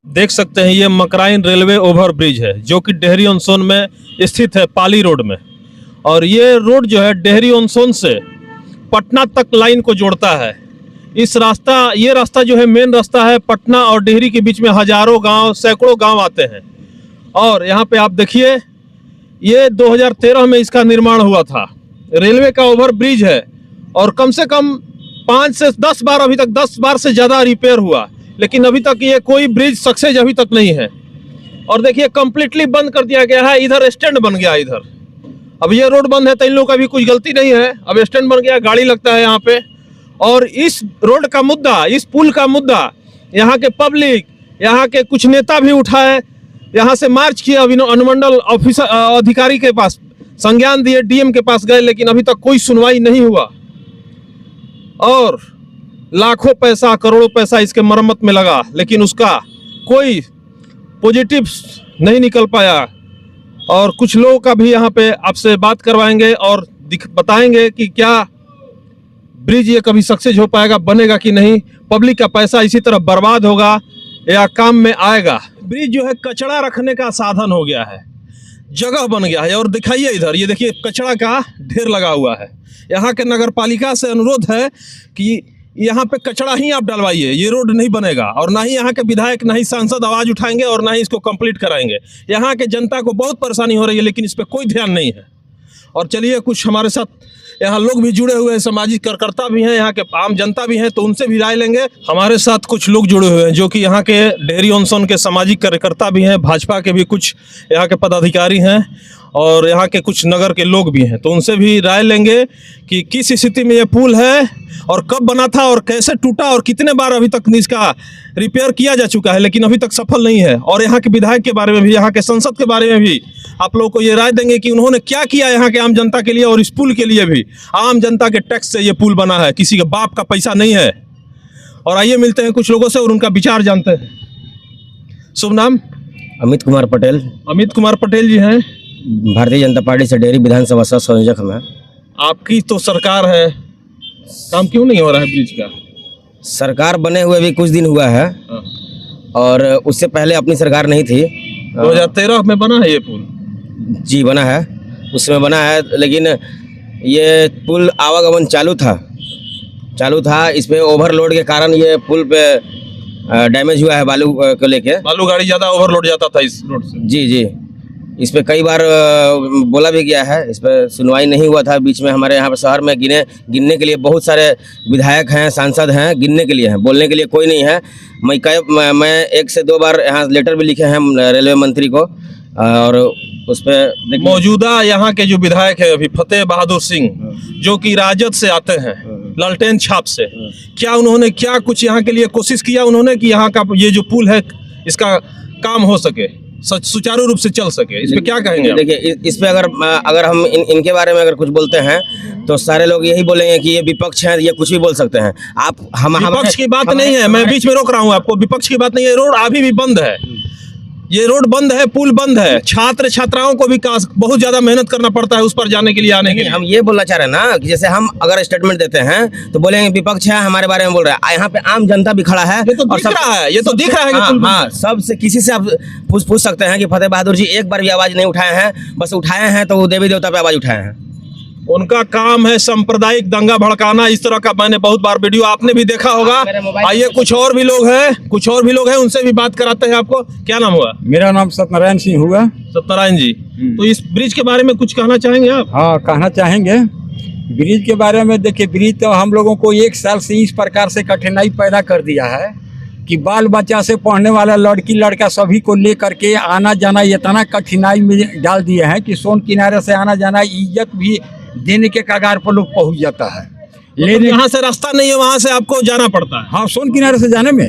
देख सकते हैं ये मकराइन रेलवे ओवर ब्रिज है जो कि डेहरी ऑन सोन में स्थित है, पाली रोड में। और ये रोड जो है डेहरी ऑन सोन से पटना तक लाइन को जोड़ता है। ये रास्ता जो है मेन रास्ता है, पटना और डेहरी के बीच में हजारों गांव, सैकड़ों गांव आते हैं। और यहाँ पे आप देखिए ये 2013 में इसका निर्माण हुआ था। रेलवे का ओवर ब्रिज है और कम से कम 5 से 10 बार, अभी तक 10 बार से ज़्यादा रिपेयर हुआ, लेकिन अभी तक ये कोई ब्रिज सक्सेस अभी तक नहीं है। और देखिए कंप्लीटली बंद कर दिया गया है। इधर स्टैंड बन गया इधर। अब ये रोड बंद है तो इन लोगों का भी कुछ गलती नहीं है। अब स्टैंड बन गया, गाड़ी लगता है यहाँ पे। और इस रोड का मुद्दा, इस पुल का मुद्दा यहाँ के पब्लिक, यहाँ के कुछ नेता भी उठाए, यहाँ से मार्च किया, अनुमंडल ऑफिसर अधिकारी के पास संज्ञान दिए, डीएम के पास गए, लेकिन अभी तक कोई सुनवाई नहीं हुआ। और लाखों पैसा, करोड़ों पैसा इसके मरम्मत में लगा, लेकिन उसका कोई पॉजिटिव नहीं निकल पाया। और कुछ लोगों का भी यहाँ पे आपसे बात करवाएंगे और बताएंगे कि क्या ब्रिज ये कभी सक्सेस हो पाएगा, बनेगा कि नहीं, पब्लिक का पैसा इसी तरह बर्बाद होगा या काम में आएगा। ब्रिज जो है कचरा रखने का साधन हो गया है, जगह बन गया है। और दिखाइए इधर, ये देखिए कचरा का ढेर लगा हुआ है। यहाँ के नगर पालिका से अनुरोध है कि यहाँ पे कचरा ही आप डलवाइए, ये रोड नहीं बनेगा। और ना ही यहाँ के विधायक, ना ही सांसद आवाज़ उठाएंगे और ना ही इसको कंप्लीट कराएंगे। यहाँ के जनता को बहुत परेशानी हो रही है, लेकिन इस पर कोई ध्यान नहीं है। और चलिए कुछ हमारे साथ यहाँ लोग भी जुड़े हुए हैं, सामाजिक कार्यकर्ता भी हैं, यहाँ के आम जनता भी हैं, तो उनसे भी राय लेंगे। हमारे साथ कुछ लोग जुड़े हुए हैं जो कि यहाँ के डेहरी ऑन सोन के सामाजिक कार्यकर्ता भी हैं, भाजपा के भी कुछ यहाँ के पदाधिकारी हैं और यहाँ के कुछ नगर के लोग भी हैं, तो उनसे भी राय लेंगे कि किस स्थिति में ये पुल है और कब बना था और कैसे टूटा और कितने बार अभी तक इसका रिपेयर किया जा चुका है, लेकिन अभी तक सफल नहीं है। और यहाँ के विधायक के बारे में भी, यहाँ के संसद के बारे में भी आप लोगों को ये राय देंगे कि उन्होंने क्या किया यहाँ के आम जनता के लिए। और इस पुल के लिए भी आम जनता के टैक्स से ये पुल बना है, किसी के बाप का पैसा नहीं है। और आइए मिलते हैं कुछ लोगों से और उनका विचार जानते हैं। शुभ नाम? अमित कुमार पटेल। अमित कुमार पटेल जी हैं, भारतीय जनता पार्टी से डेहरी विधानसभा सह संयोजक में। आपकी तो सरकार है, काम क्यों नहीं हो रहा है ब्रिज का? सरकार बने हुए भी कुछ दिन हुआ है और उससे पहले अपनी सरकार नहीं थी। 2013 में बना है ये पुल? जी बना है, उसमें बना है, लेकिन ये पुल आवागमन चालू था। इस पे ओवरलोड के कारण ये पुल पे डैमेज हुआ है, बालू को लेके। बालू गाड़ी ज़्यादा ओवरलोड जाता था इस रोड से? जी। इस पे कई बार बोला भी गया है, इस पे सुनवाई नहीं हुआ था। बीच में हमारे यहाँ पर शहर में गिनने के लिए बहुत सारे विधायक हैं, सांसद हैं, गिनने के लिए हैं, बोलने के लिए कोई नहीं है। मैं 1 से 2 बार यहाँ लेटर भी लिखे हैं रेलवे मंत्री को। और उस पर मौजूदा यहाँ के जो विधायक है अभी, फतेह बहादुर सिंह, जो कि राजद से आते हैं, लालटेन छाप से, क्या उन्होंने क्या कुछ यहाँ के लिए कोशिश किया उन्होंने कि यहाँ का ये जो पुल है इसका काम हो सके, सुचारू रूप से चल सके? इस पे क्या कहेंगे? देखिए, इस पे अगर हम इनके बारे में अगर कुछ बोलते हैं तो सारे लोग यही बोलेंगे कि ये विपक्ष है, ये कुछ भी बोल सकते हैं। हम विपक्ष की बात नहीं है, मैं बीच में रोक रहा हूँ आपको। विपक्ष की बात नहीं है, रोड अभी भी बंद है, ये रोड बंद है, पुल बंद है। छात्र छात्राओं को भी बहुत ज्यादा मेहनत करना पड़ता है उस पर जाने के लिए, आने के लिए। हम ये बोलना चाह रहे हैं ना कि जैसे हम अगर स्टेटमेंट देते हैं तो बोलेंगे विपक्ष है, हमारे बारे में बोल रहा है। यहाँ पे आम जनता भी खड़ा है, ये तो दिख रहा है, ये तो दिख रहा है। हाँ, सबसे किसी से आप पूछ सकते हैं कि फतेह बहादुर जी एक बार भी आवाज नहीं उठाए हैं, बस उठाए हैं तो देवी देवता पे आवाज उठाए हैं। उनका काम है सांप्रदायिक दंगा भड़काना। इस तरह का मैंने बहुत बार वीडियो आपने भी देखा होगा। आइए कुछ और भी लोग हैं, उनसे भी बात कराते हैं। आपको क्या नाम हुआ? मेरा नाम सत्यनारायण सिंह हुआ। सत्यनारायण जी, तो इस ब्रिज के बारे में कुछ कहना चाहेंगे आप? हाँ, कहना चाहेंगे। ब्रिज के बारे में देखिए, ब्रिज तो हम लोगों को 1 साल से इस प्रकार से कठिनाई पैदा कर दिया है कि बाल बच्चा से पढ़ने वाला लड़की लड़का सभी को ले करके आना जाना इतना कठिनाई में डाल दिए हैं कि सोन किनारे से आना जाना इज्जत भी देने के कगार पर लोग पहुंच जाता है। लेकिन यहाँ से रास्ता नहीं है, वहाँ से आपको जाना पड़ता है। हाँ, सोन किनारे से जाने में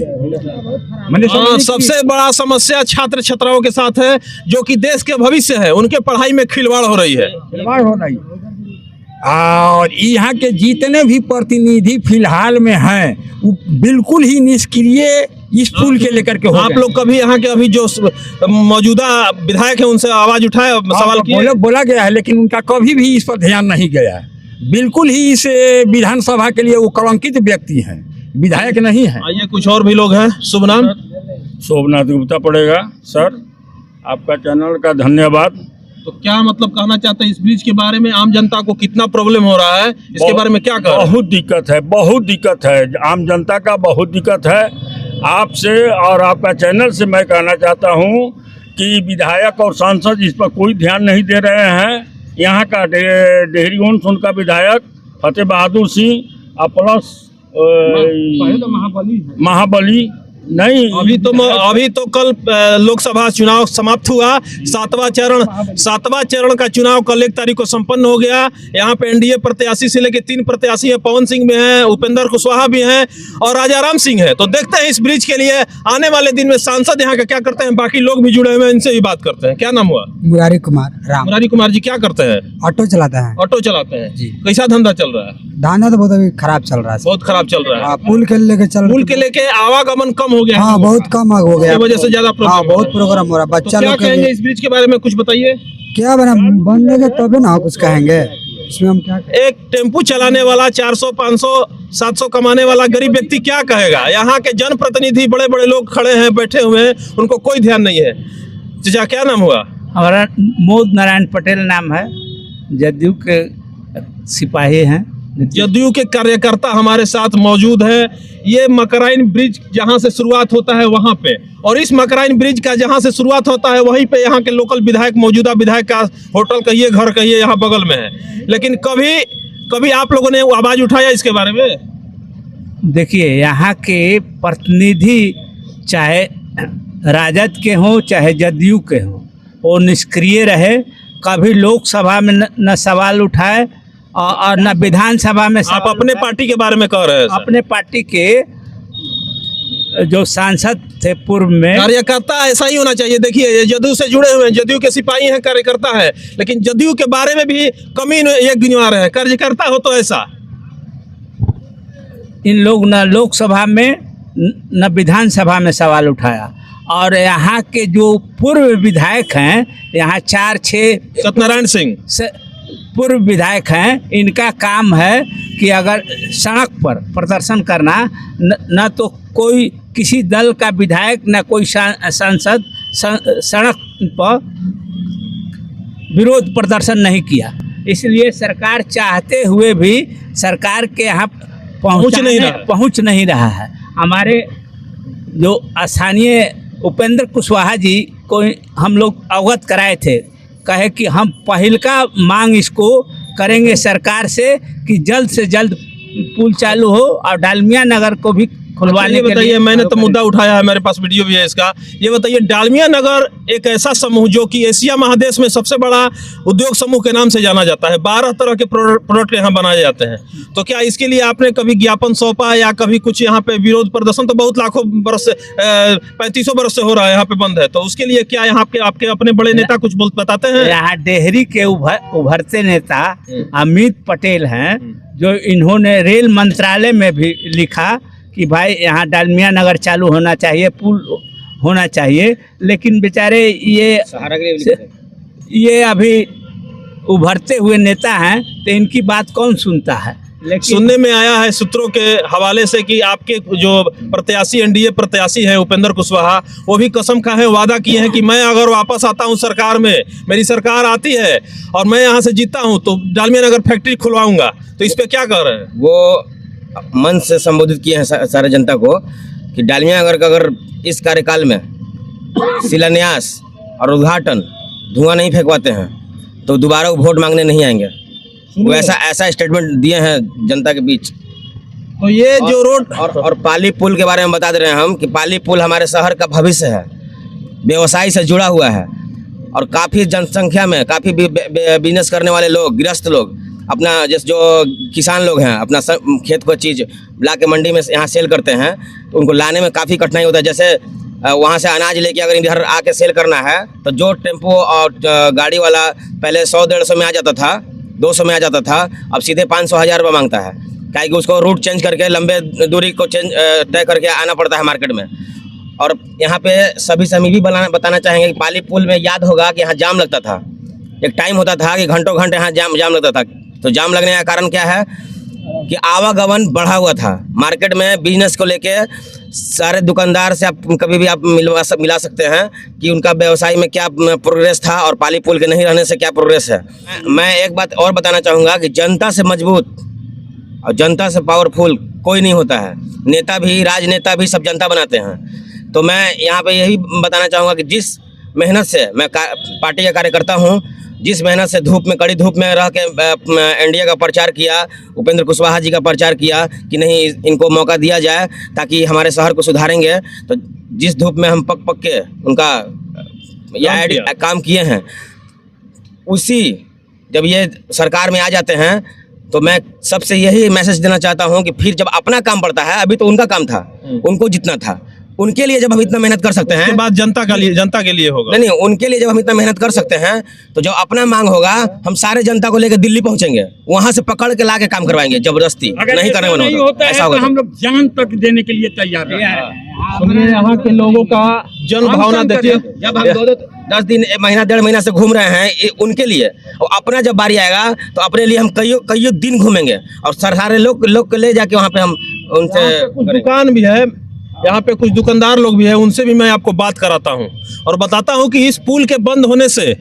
सबसे बड़ा समस्या छात्र छात्राओं के साथ है, जो कि देश के भविष्य है, उनके पढ़ाई में खिलवाड़ हो रही है। और यहाँ के जितने भी प्रतिनिधि फिलहाल में हैं वो बिल्कुल ही निष्क्रिय इस पुल के लेकर के हो। आप लोग कभी यहाँ के अभी जो मौजूदा विधायक है उनसे आवाज उठाए, सवाल किए? बोला गया है, लेकिन उनका कभी भी इस पर ध्यान नहीं गया। बिल्कुल ही इस विधानसभा के लिए वो कलंकित व्यक्ति हैं, विधायक नहीं है। आइए कुछ और भी लोग हैं। शुभ नाम? शोभनाथ गुप्ता पड़ेगा। सर आपका चैनल का धन्यवाद। तो क्या मतलब कहना चाहते हैं इस ब्रिज के बारे में? आम जनता को कितना प्रॉब्लम हो रहा है, इसके बारे में क्या कह रहे हैं? बहुत दिक्कत है, बहुत दिक्कत है, आम जनता का बहुत दिक्कत है। आपसे और आपका चैनल से मैं कहना चाहता हूँ कि विधायक और सांसद इस पर कोई ध्यान नहीं दे रहे हैं। यहाँ का डेहरी ऑन सोन का विधायक फतेह बहादुर सिंह और प्लस महाबली नहीं, अभी तो कल लोकसभा चुनाव समाप्त हुआ। सातवां चरण का चुनाव कल 1 तारीख को संपन्न हो गया। यहाँ पे एनडीए प्रत्याशी से लेके 3 प्रत्याशी है। पवन सिंह भी हैं, उपेंद्र कुशवाहा भी हैं और राजाराम सिंह है। तो देखते हैं इस ब्रिज के लिए आने वाले दिन में सांसद यहाँ का क्या करते हैं। बाकी लोग भी जुड़े हुए हैं, इनसे भी बात करते हैं। क्या नाम हुआ? मुरारी कुमार राम। मुरारी कुमार जी क्या करते हैं? ऑटो चलाता है ऑटो चलाते हैं जी। कैसा धंधा चल रहा है? धंधा तो बहुत अभी खराब चल रहा है। बहुत खराब चल रहा है। पुल के लेके चल पुल के लेके आवागमन कम हो गया है। हाँ बहुत कम हो गया, इसकी वजह से ज्यादा प्रॉब्लम हाँ हो रहा बहुत है। प्रोग्राम हो रहा है तो बच्चा क्या लोग के कहेंगे लिए। इस ब्रिज के बारे में? कुछ बताइए। क्या बना बनेगा तभी ना कुछ कहेंगे। इसमें हम क्या एक टेम्पू चलाने वाला 400, 500, 700 कमाने वाला गरीब व्यक्ति क्या कहेगा? यहाँ के जनप्रतिनिधि बड़े बड़े लोग खड़े हैं, बैठे हुए हैं, उनको कोई ध्यान नहीं है। चाचा क्या नाम हुआ? हमारा मोद नारायण पटेल नाम है, जदयू के सिपाही हैं। जदयू के कार्यकर्ता हमारे साथ मौजूद है। ये मकराइन ब्रिज जहाँ से शुरुआत होता है वहाँ पे, और इस मकराइन ब्रिज का जहाँ से शुरुआत होता है वहीं पे यहाँ के लोकल विधायक, मौजूदा विधायक का होटल कहिए, घर कहिए, यहाँ बगल में है। लेकिन कभी आप लोगों ने आवाज उठाया इसके बारे में? देखिए, यहाँ के प्रतिनिधि चाहे राजद के हों चाहे जदयू के हों, वो निष्क्रिय रहे। कभी लोकसभा में न सवाल उठाए और न विधानसभा में। आप अपने पार्टी के बारे में कह रहे हैं? अपने पार्टी के जो सांसद थे पूर्व में। कार्यकर्ता ऐसा ही होना चाहिए। देखिए, ये जदयू से जुड़े हुए हैं, जदयू के सिपाही हैं, कार्यकर्ता है, लेकिन जदयू के बारे में भी कमी ये गिनवा रहे हैं। कार्यकर्ता हो तो ऐसा। इन लोग न लोकसभा में न विधानसभा में सवाल उठाया। और यहाँ के जो पूर्व विधायक हैं, यहाँ 4-6 सत्यनारायण सिंह पूर्व विधायक हैं, इनका काम है कि अगर सड़क पर प्रदर्शन करना, न तो कोई किसी दल का विधायक न कोई सांसद सड़क पर विरोध प्रदर्शन नहीं किया। इसलिए सरकार चाहते हुए भी सरकार के यहाँ पहुँच नहीं रहा है। हमारे जो स्थानीय उपेंद्र कुशवाहा जी को हम लोग अवगत कराए थे, कहे कि हम पहल का मांग इसको करेंगे सरकार से कि जल्द से जल्द पुल चालू हो और डालमिया नगर को भी खुलवाने के लिए। मैंने तो मुद्दा उठाया है, मेरे पास वीडियो भी है इसका। ये बताइए, डालमिया नगर एक ऐसा समूह जो कि एशिया महादेश में सबसे बड़ा उद्योग समूह के नाम से जाना जाता है। 12 तरह के प्रोडक्ट यहाँ बनाए जाते हैं। तो क्या इसके लिए आपने कभी ज्ञापन सौंपा या कभी कुछ यहाँ पे विरोध प्रदर्शन? तो बहुत लाखों बरस से 3500 बरस से हो रहा है, यहाँ पे बंद है। तो उसके लिए क्या यहाँ आपके अपने बड़े नेता कुछ बताते हैं? यहाँ डेहरी के उभरते नेता अमित पटेल हैं, जो इन्होंने रेल मंत्रालय में भी लिखा कि भाई यहाँ डालमिया नगर चालू होना चाहिए, पुल होना चाहिए। लेकिन बेचारे ये अभी उभरते हुए नेता हैं, तो इनकी बात कौन सुनता है? लेकिन सुनने में आया है सूत्रों के हवाले से कि आपके जो प्रत्याशी, एनडीए प्रत्याशी हैं उपेंद्र कुशवाहा, वो भी कसम खाए वादा किए हैं कि मैं अगर वापस आता हूं सरकार में, मेरी सरकार आती है और मैं यहाँ से जीता हूं तो डालमिया नगर फैक्ट्री खुलवाऊंगा। तो इस पे क्या कह रहे हैं? वो मन से संबोधित किए हैं सारे जनता को कि डालमिया नगर का अगर इस कार्यकाल में शिलान्यास और उद्घाटन धुआं नहीं फेंकवाते हैं तो दोबारा वो वोट मांगने नहीं आएंगे। वो ऐसा स्टेटमेंट दिए हैं जनता के बीच। तो ये जो रोड और पाली पुल के बारे में बता दे रहे हैं हम कि पाली पुल हमारे शहर का भविष्य है, व्यवसाय से जुड़ा हुआ है। और काफ़ी जनसंख्या में काफ़ी बिजनेस करने वाले लोग, गृहस्थ लोग, अपना जैसे जो किसान लोग हैं, अपना खेत को चीज़ ला के मंडी में यहाँ सेल करते हैं, तो उनको लाने में काफ़ी कठिनाई होता है। जैसे वहाँ से अनाज लेके अगर इधर आके सेल करना है तो जो टेम्पो और गाड़ी वाला पहले 100-150 में आ जाता था, 200 में आ जाता था, अब सीधे 500-1000 रुपये मांगता है। क्या कि उसको रूट चेंज करके लंबे दूरी को तय करके आना पड़ता है मार्केट में। और यहाँ पे सभी से हम भी बताना चाहेंगे कि पाली पुल में याद होगा कि यहाँ जाम लगता था। एक टाइम होता था कि घंटों घंटे यहाँ जाम लगता था। तो जाम लगने का कारण क्या है कि आवागमन बढ़ा हुआ था मार्केट में। बिजनेस को लेके सारे दुकानदार से आप कभी भी आप मिला सकते हैं कि उनका व्यवसाय में क्या प्रोग्रेस था और पाली पुल के नहीं रहने से क्या प्रोग्रेस है। मैं एक बात और बताना चाहूँगा कि जनता से मजबूत और जनता से पावरफुल कोई नहीं होता है। नेता भी, राजनेता भी सब जनता बनाते हैं। तो मैं यहाँ पे यही बताना चाहूँगा कि जिस मेहनत से मैं पार्टी का कार्यकर्ता हूँ, जिस मेहनत से धूप में, कड़ी धूप में रह के एनडीए का प्रचार किया, उपेंद्र कुशवाहा जी का प्रचार किया कि नहीं इनको मौका दिया जाए ताकि हमारे शहर को सुधारेंगे, तो जिस धूप में हम पक के उनका यह काम किए हैं, उसी जब ये सरकार में आ जाते हैं तो मैं सबसे यही मैसेज देना चाहता हूं कि फिर जब अपना काम पड़ता है, अभी तो उनका काम था, उनको जितना था, उनके लिए जब हम इतना मेहनत कर सकते हैं, बात जनता के लिए होगा। नहीं, उनके लिए जब हम इतना मेहनत कर सकते हैं तो जब अपना मांग होगा, हम सारे जनता को लेकर दिल्ली पहुंचेंगे, वहां से पकड़ के लाके काम करवाएंगे जबरदस्ती। नहीं करने नहीं होता है तो हम लोग जान तक देने के लिए तैयार हैं। सुनिए यहाँ के लोगों का जन भावना देखिए। जब हम 10 दिन, महीना, 1.5 महीना से घूम रहे हैं ये उनके लिए, और अपना जब बारी आएगा तो अपने लिए हम कई दिन घूमेंगे और सारे लोग को ले जाके वहाँ पे हम उनसे कुछ दुकान भी है, यहाँ पे कुछ दुकानदार लोग भी है, उनसे भी मैं आपको बात कराता हूँ और बताता हूँ कि इस पुल के बंद होने से,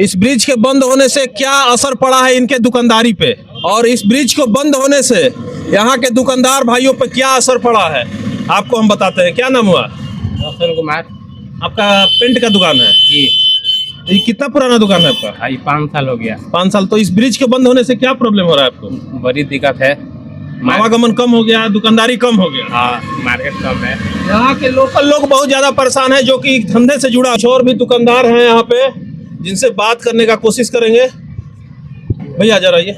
इस ब्रिज के बंद होने से क्या असर पड़ा है इनके दुकानदारी पे, और इस ब्रिज को बंद होने से यहाँ के दुकानदार भाइयों पे क्या असर पड़ा है, आपको हम बताते हैं। क्या नाम हुआ? रोशन कुमार। आपका पेंट का दुकान है जी। ये कितना पुराना दुकान है आपका? ये 5 साल हो गया। 5 साल। तो इस ब्रिज के बंद होने से क्या प्रॉब्लम हो रहा है आपको? बड़ी दिक्कत है, आवागमन कम हो गया, दुकानदारी कम हो गया। हाँ, मार्केट कम है। यहाँ के लोकल लोग बहुत ज्यादा परेशान हैं, जो कि धंधे से जुड़ा। और भी दुकानदार हैं यहाँ पे, जिनसे बात करने का कोशिश करेंगे। भैया जरा आइए।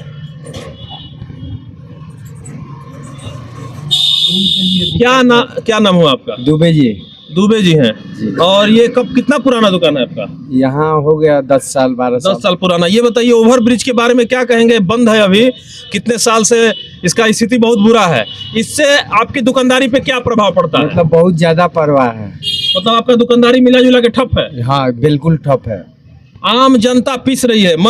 क्या नाम हुआ आपका? दुबे जी। दुबे जी हैं। और ये कितना पुराना दुकान है आपका? यहाँ हो गया 10 साल 12 साल। 10 साल पुराना। ये बताइए ओवर ब्रिज के बारे में क्या कहेंगे? बंद है अभी कितने साल से, इसका स्थिति बहुत बुरा है, इससे आपकी दुकानदारी पे क्या प्रभाव पड़ता है? मतलब बहुत ज्यादा परवाह है। मतलब आपका दुकानदारी मिला जुला के ठप है? हाँ बिल्कुल ठप है। आम जनता पिस रही है, मर